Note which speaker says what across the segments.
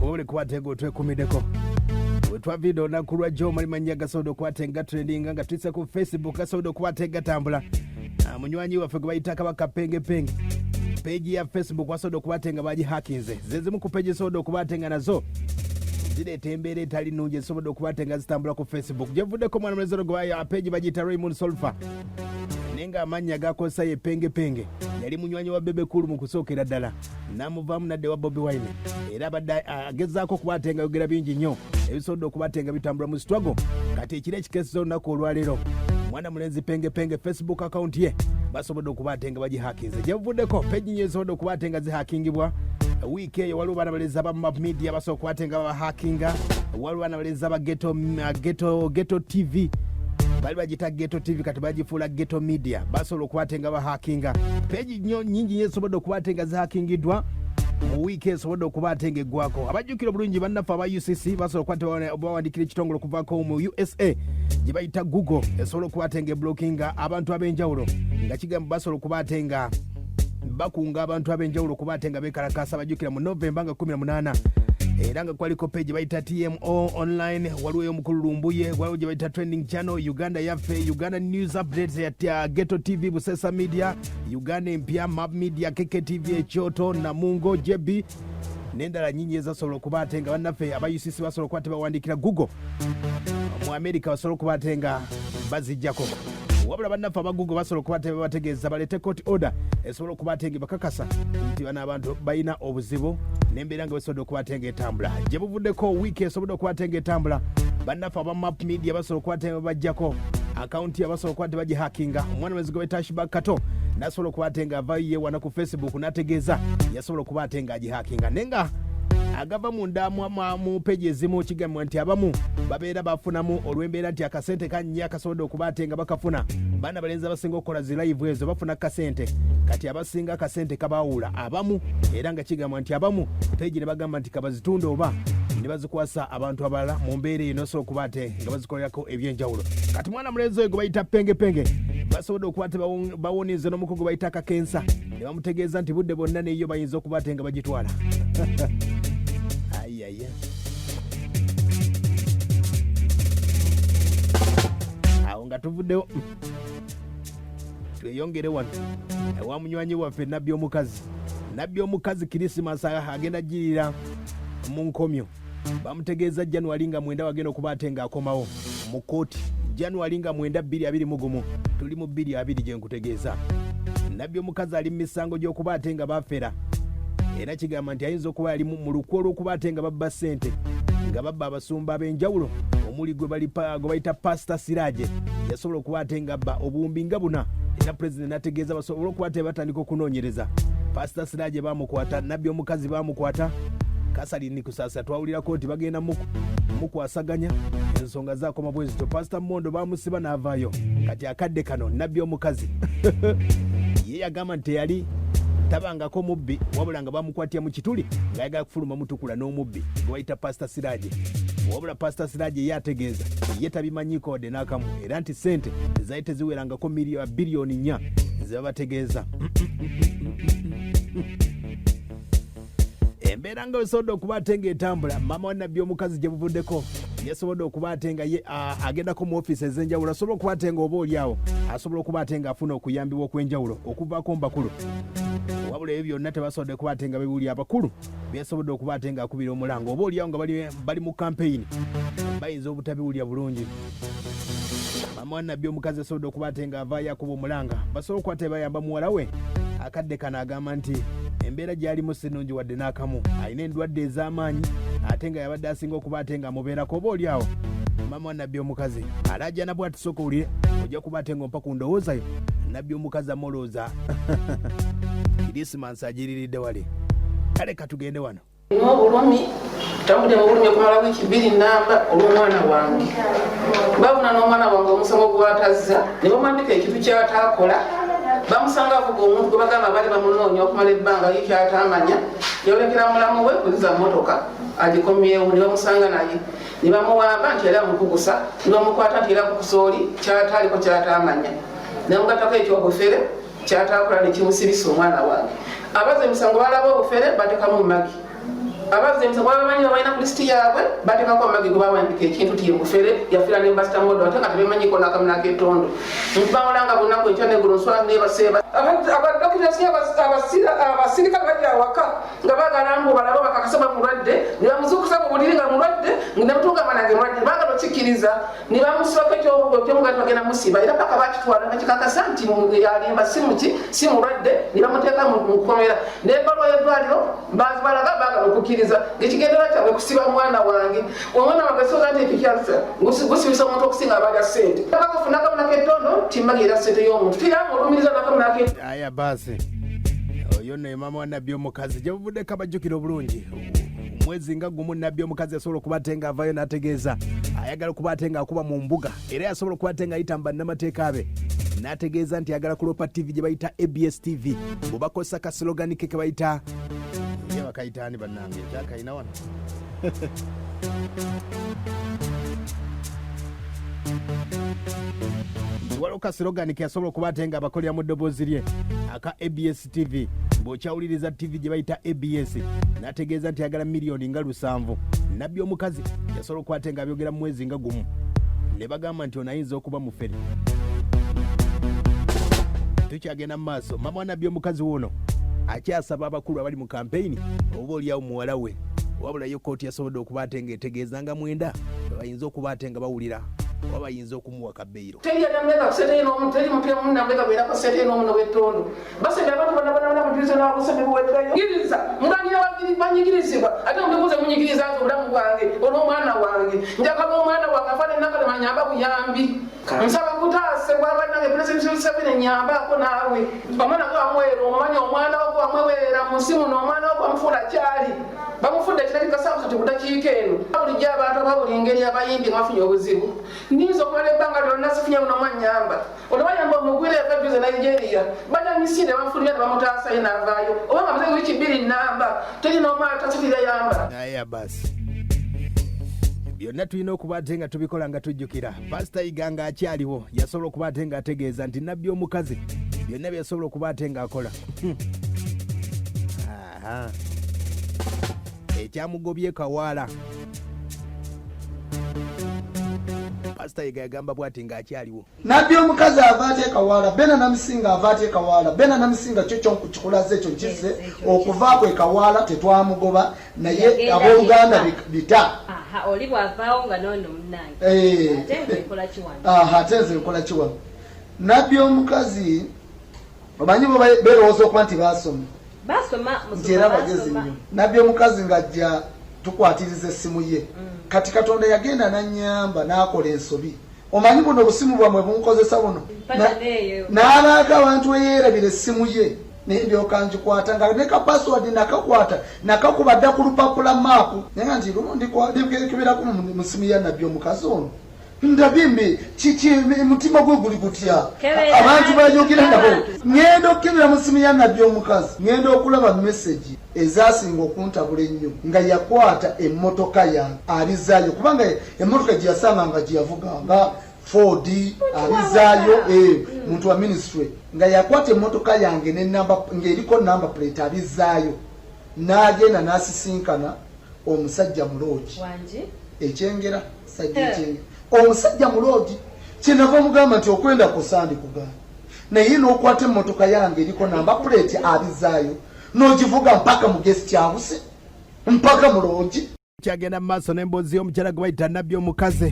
Speaker 1: Wole kwatenga otwekumideko wetwavideo nakulwa jo mali manyaga sodo kwatenga trending nga twitse ku Facebook sodo kwatenga tambula munywanyi waffe gbayita kabaka penge page ya Facebook wasodo kwatenga baji hakinze zezimu ku page sodo kwatenga nazo zile tembere tali nuje sodo kwatenga zitambula ku Facebook jevudeko mwana mlezero gwaya page bajita Raymond Solfa nenga amanyaga kosa ye penge yali munywanyi wa bebe kulu mukusokera ddala namuvamu nadde wa Bobi Wine era badda agezaako kubatenga yogera bingi nnyo ebisodo okubatenga bitambula mu struggle kati ekire ekikeso olunaku olwaleero mwana mulenzi penge Facebook account ye basobodde okubatenga baji hakinze jevuddeko page nyo esobodde okubatenga zihakingibwa wiiki eyo waliwo bana baleza ba Map Media basobola okubatenga ba hakinga waliwo bana baleza ba Ghetto TV bali bagita Ghetto TV kati bagifuula Ghetto Media basobola okubatenga ba hakinga page nyo nyingi esobodde okubatenga zihakingidwa mu weekend esobodde okubatenga eggwako abajjukira bulungi bannaffe aba UCC basobola okukwata bawandikira ekitongole okuvaako mu USA gye bayita Google esobola okubatenga blockinga abantu ab'enjawulo nga kigamba basobola okubatenga bakunga abantu ab'enjawulo okubatenga bekalakasa abajjukira mu November nga 18 era nga kwaliko page bayita TMO online waliwo omukululumbuye waliwo gye bayita trending channel Uganda yaffe Uganda news updates ya Ghetto TV Busesa Media Uganda empya Map Media KKTV Ekyoto Namungo JB n'endala nyingi ezasobola okubatenga bannaffe aba UCC basobola okuba bawandikira Google mu America basobola okubatenga bazijjako wabula bannaffe aba Google basobola okubatenga bategeeza balete court order esobola okubatenga bakakasa nti bana abantu balina obuzibu n'embeera nga basobola okubatenga etambula gye buvuddeko wiiki esobola okubatenga etambula bannaffe aba Map Media basobola okubatenga bajjako akaunti yabasobola okuba tebagihakinga omwana mwezi gwe bayita Kato nasobola okubatenga avaye wana ku Facebook nategeeza yasobola okubatenga agihakinga nenga agava munda mu page ezimu kigamba nti abamu babeera bafunamu olw'embeera nti akasente kannya akasobodde okubatenga bakafuna baana balenzi abasinga okukola zi live ezo bafuna kasente kati abasinga akasente kabaawula abamu era nga kigamba nti abamu page ne bagamba nti kabazitunda oba ne bazikwasa abantu abalala mu mbeera eyo nosobola okubate nga bazikolerako ebyenjawulo kati mwana mulenzi oyo gwe bayita penge basobodde okuba bawonize n'omukugu bayita kakensa ne bamutegeeza nti budde bonna neyo bayinza okubate nga bagitwala awo nga tuvuddewo tweyongere wano ewa munywanyi waffe Nabi Omukazi Christmas agenda jirira mu nkomyo bamutegeeza January nga 9 wagenda okubatenga akomawo mu kooti January nga 9 2021 tuli mu 2020 gye nkutegeeza Nabi Omukazi ali mu misango gy'okubatenga bafera era kigamba nti ayinza okuba yali mu lukwo lw'okubatenga babba ssente nga babba abasumba ab'enjawulo omuli gwe bayita Pastor Siraje yasobola okubatenga bba obuwumbi nga buna era president nategeeza basobola okubatenga batandika okunoonyereza Pastor Siraje bamukwata Nabi Omukazi bamukwata kasali ni kusasa twawulirako nti bagenda mukwasaganya ensonga zaakoma bwezi to Pastor Mondo bamusiba n'avaayo kati akadde kano Nabi Omukazi ye yagamba nti yali tabangako mubbi wabula nga bamukwatya mu kituli ng'ayagala kufuluma mutukula n'omubbi gwe bayita Pastor Siraje wabula Pastor Siraje yategeeza ye tabimanyiko wadde n'akamu era nti ssente zaali teziwerangako biliyoni 4 zebabategeeza embeera nga wesobodde okubatenga etambula maama wa Nabi Omukazi gye buvuddeko yasobodde okubatenga ye agendako mu ofiisi ez'enjawulo asobola okubatenga oba oliawo asobola okubatenga afuna okuyambibwa okw'enjawulo okuvaako mbakulu wabula ebyo byonna tebasobodde kubatenga bebuli abakulu byasobodde okubatenga akubira omulango oba oliawo nga bali mu campaign bayinza obutabiwulya bulungi maama wa Nabi Omukazi asobodde okubatenga avaayo akuba omulanga basobola okuba bayamba muwala we akadde kano agamba nti embeera gyalimu sinungi wadde n'akamu alina endwadde ez'amaanyi ate nga yabadde asinga okubatenga amubeerako oba oliawo maama wa Nabi Omukazi alajjana bw'ati sooka owulire ojja kubatenga ompa ku ndowoozayo Nabi Omukazi amolooza Christmas agiriridde wale kale katugende wano
Speaker 2: n'obulumi tambudde mu bulumi okumala wiiki 2 namba olw'omwana wange babuna n'omwana wange omusango gwatazza ne bamwandika ekintu kyataakola bamusanga avuga omuntu gwe bagamba bali bamunoonya okumala ebbanga ly'ekyatamanya yolekera mulamu we kuziza mmotoka agikomyewo ne bamusanga naye ne bamuwamba nti era mukugusa ne bamukwata nti era kukusooli kyataaliko kyatamanya ne mugatako ekyobufere kyataakola ne kimusirisa omwana wange abaze emisango balaba obufere batekamu magi abazemesa babamanyi babalina ku lisiti yaabwe bateekako amagi gwe bawandika ekintu ti Bufere yafiira ne basita modo ate nga tebemanyiko n'akamu k'ettondo mpawulanga bunaku enkya neggulo nswala nebaseeba abadokitasi abasirikale bajja awaka nga baagala mbu balaba bakakasa bamulwadde ne bamuzuukusa mu buliri nga mulwadde ne butugamba nange mulwadde baagala okikkiriza ne bamusibako ekyomugaati bagenda musiba era paka bakitwala nga kikakasa nti alimba si mulwadde ne bamuteeka mu Mukomera n'ebbaluwa y'eddwaliro balaga baagala okukkiriza ng'ekigendera kyabwe kusiba mwana wange omwana wange soga nti ekikyasa gusibisa omuntu okusinga abalya ssente bakafuna akamu k'ettondo timbagira ssente y'omuntu tiramulumiriza n'akamu k'ettondo.
Speaker 1: Aya basi oyo ne mama wa Nabi Omukazi gye buvuddeko abajjukira obulungi omwezi nga gumu Nabi Omukazi yasobola okuba ate nga avayo n'ategeeza ayagala okuba ate nga akuba mu mbuga era yasobola okuba ate nga ayitamba n'amateeka abe n'ategeeza nti ayagala kulopa TV gye bayita ABS TV bwebakozesa kaslogani ke bayita ye bakayitaani bannange kyakayina wano waliwo kaslogani ke yasobola okuba ate nga abakolera mu ddoboozi lye aka ABS TV bw'okyawuliriza TV gye bayita ABS n'ategeeza nti ayagala miliyoni nga 7. Nabi Omukazi yasobola okuba ate nga abyogera mu mwezi nga gumu ne bagamba nti ono ayinza okuba mufere. Tukyagenda mu maaso mama wa Nabi Omukazi wuno akyasaba abakulu abali mu kampeyini oba oliawo muwala we wabulayo kooti yasobodde okuba ate nga etegeezanga mwenda bayinza okuba ate nga bawulira oba bayinza okumuwa kabeiro
Speaker 2: teyadameka kusete n'omuntu teri mupya munambeka beera kusete n'omuno w'ettondo basebe abantu bonna mujuliza n'akusebe buweddayo ngiriza mulangira banyigirizibwa ate mubibuuze munyigiriza nti obulamu bwange olw'omwana wange njagala omwana wange afaana ennaku temanyamba buyambi nsaba kutaase bwabannange pulezidenti Museveni nyambaako naawe omwana gwe wamwera omumanyi omwana wo gwe wamwewerera mu nsi muno omwana wo gwe wamufuula kyali bamufudde ekiragika saako kati budakiika eno bulijjo abantu aba buli ngeri abayimbi bafunye obuzibu ndiyinza okumala ebbanga lyonna sifunye buno mwanyamba olwayamba omugwire yakajuze Nigeria bajja misinde bamufulumya ne bamutaasayo n'avaayo obanga muze wiki 2 namba teri n'omwana tasifira yamba
Speaker 1: aya basi byonna tulina okuba ate nga tubikola nga tujjukira pasita iganga akyaliwo yasobola okuba ate nga ategeeza nti Nabi Omukazi byonna byasobola okuba ate nga akola ekyamugobye kawaala pasita yiga yagamba bwati nga akyaliwo
Speaker 3: Nabi Omukazi ava ate kawaala bena namusinga ava ate kawaala bena namusinga kyo kikulaze ekyo kisse okuvaako ekawaala tetwamugoba naye abooluganda bita
Speaker 4: oli bwavaawo nga noono munnange ate nze nkola kiwano
Speaker 3: ate nze nkola kiwano Nabi Omukazi omanyi bo berowooza okuba nti basoma nti era bagezi nnyo Nabi Omukazi ng'ajja tukwatiriza essimu ye kati Katonda yagenda n'annyamba n'akola ensobi omanyi buno obusimu bwamwe bumukozesa buno n'alaga abantu eyeerabira essimu ye naye ndyoka ngikwata nga ne ka password nakakwata nakakuba dda ku lupapula maapu naye nga nti lumu ndikibirako mu simu ya Nabi Omukazi ono ndabimbi kiki mutima gwe guli gutya abantu bayogera nabo ngenda okukebera mu simu ya Nabi Omukazi ngenda okulaba message ezasinga okuntabula ennyo nga yakwata emmotoka yange alizaayo kubanga emmotoka gye yasanga nga gye yavuganga Ford alizaayo muntu wa ministry nga yakwata emmotoka yange ng'eriko number plate alizaayo n'agenda n'asisinkana omusajja muloogi ekyengera sajja ekyengera omusajja muloogi kyenava omugamba nti okwenda kusandi kugamba naye n'okwata emmotoka yange eriko number plate alizaayo n'ogivuga mpaka mu guest house mpaka muloogi
Speaker 1: kyagenda mu maaso n'emboozi y'omukyala gwe bayita Nabi Omukazi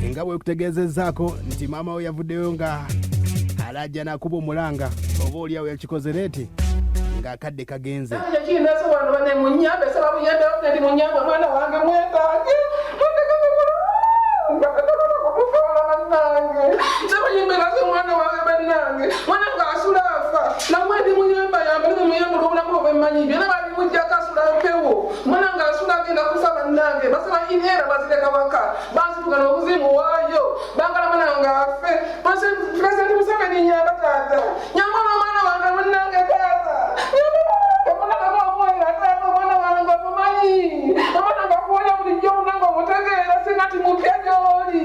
Speaker 1: nga bwe kutegeezezaako nti maama we yavuddeyo nga alajja n'akuba omulanga oba oliawo yakikoze leeti ng'akadde kagenze
Speaker 2: kindaze wano bane munyambe saba buyambe ndi munyambe mwana wange mwetaage mwana wange bannange mwana ng'asula afa namwe ndi munyamba yambali muyamba olw'obulamu obwemmanyi byonna bali mujjako asula mpewo mwana ng'asula agenda kufa bannange basaba inera bazireka waka bazitugana obuzimu waayo bangala mwana ng'afe pulezidenti Museveni nyamba taata nyamba n'omwana wange bannange taata omwana ng'omwera taata omwana wange omumanyi omwana ng'akuwonya bulijjo munange omutegeera singa ti mupya gy'oli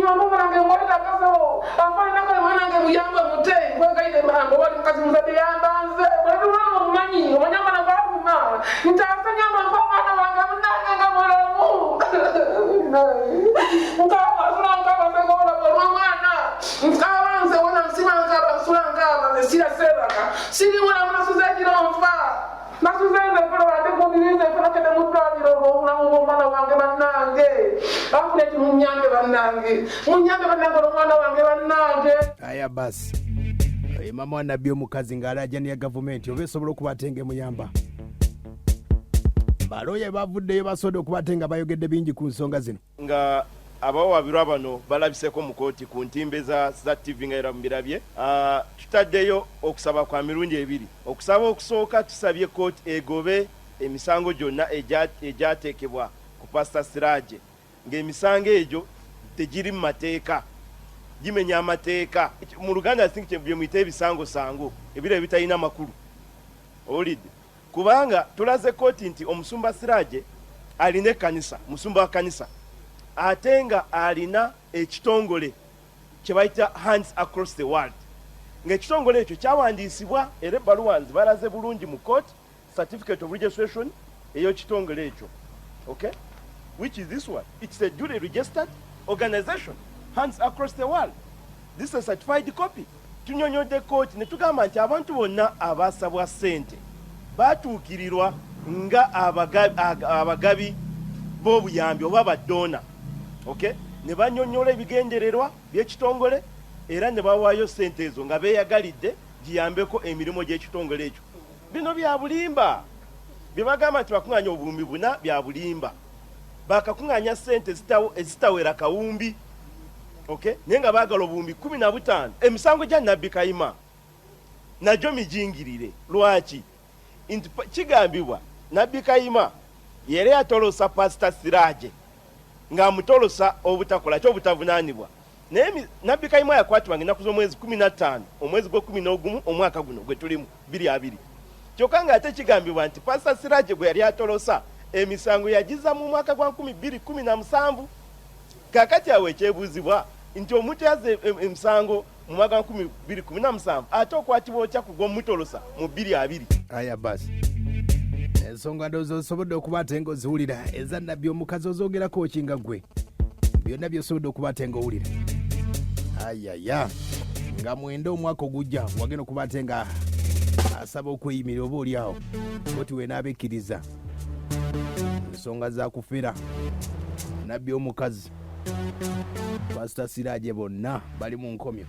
Speaker 2: nyamba mwanange mwetagasewo afaananako mwanange buyambe mute kwegaire mambo wali mukazi muzadde yambanze bwetuwana omumanyi omanyamana gaavuma ntaase nyamba mpa omwana wange nkaba sulankaba sekola bwa mwana nkaba nze wona nsima nkaba sulankaba nze sira sebaka siri wona munasuza kiromfa nasuzende kola badekundirize kola kede mutwaliro omulamu bw'omwana wange bannange bafune ti munyambe bannange omwana wange bannange.
Speaker 1: Aya basi mama wa Nabi Omukazi ng'alajani ya gavumenti oba esobola okubatenga muyamba baloye bavuddeyo basobola okubatenga bayogedde bingi ku nsonga zino
Speaker 5: nga abawabirwa bano balabiseko mu kooti ku ntimbe za TV nga era mubirabye. Tutaddeyo okusaba kwa mirundi ebiri. Okusaba okusooka tusabye kooti egobe emisango gyonna egyateekebwa ku Pastor Siraje ng'emisango egyo tegiri mu mateeka gimenya amateeka mu Luganda bye muyita ebisango sango ebiro ebitalina makulu olidde kubanga tulaze kooti nti omusumba Siraje alina ekkanisa musumba wa kanisa ate nga alina ekitongole kye bayita Hands Across the World ng'ekitongole ekyo kyawandiisibwa era ebbaluwa balaze bulungi mu court certificate of registration ey'ekitongole ekyo, okay, which is this one. It's a duly registered organization, Hands Across the World. This is a certified copy. Tunyonyodde court ne tugamba nti abantu bonna abasabwa ssente batuukirirwa nga abagabi b'obuyambi oba baddoona, okay, ne banyonnyola ebigendererwa by'ekitongole era ne bawaayo ssente ezo nga beeyagalidde giyambeko emirimu gy'ekitongole ekyo. Bino bya bulimba bye bagamba nti bakuŋŋaanya obulumbi buna bya bulimba. Bakakuŋŋaanya ssente ezitawera kawumbi, okay, naye nga baagala obuwumbi 15. Emisango gya Nabbi Kayima nagyo mijingirire. Lwaki? Nti kigambibwa Nabbi Kayima yere yatolosa Pastor Siraje ng'amutolosa obutakola kyo obutavunaanibwa. Naye Nabbi Kayima yakwatibwa ng'ennaku z'omwezi 15 omwezi gw'11 omwaka guno gwe tulimu 2020. Kyokka ng'ate kigambibwa nti Pastor Siraje gwe yali atolosa emisango yagiza mu mwaka gwa 2017. Kakati awo ekyebuuzibwa nti omuntu yaze emisango mu mwaka gwa 2017 ate okwatibwa otya ku gw'omutolosa mu 2020.
Speaker 1: Aya basi ensonga ndowooza osobodde okubatenga oziwulira eza Nabbi Omukazi ozoogerako okinga gwe byonna byosobodde okubatenga owulira. Ayaya nga mwenda omwaka ogujja wagenda okubatenga asaba okweyimirira oba oli awo oti wenaabekkiriza ensonga za kufera Nabbi Omukazi Pastor Siraje bonna bali mu nkomyo.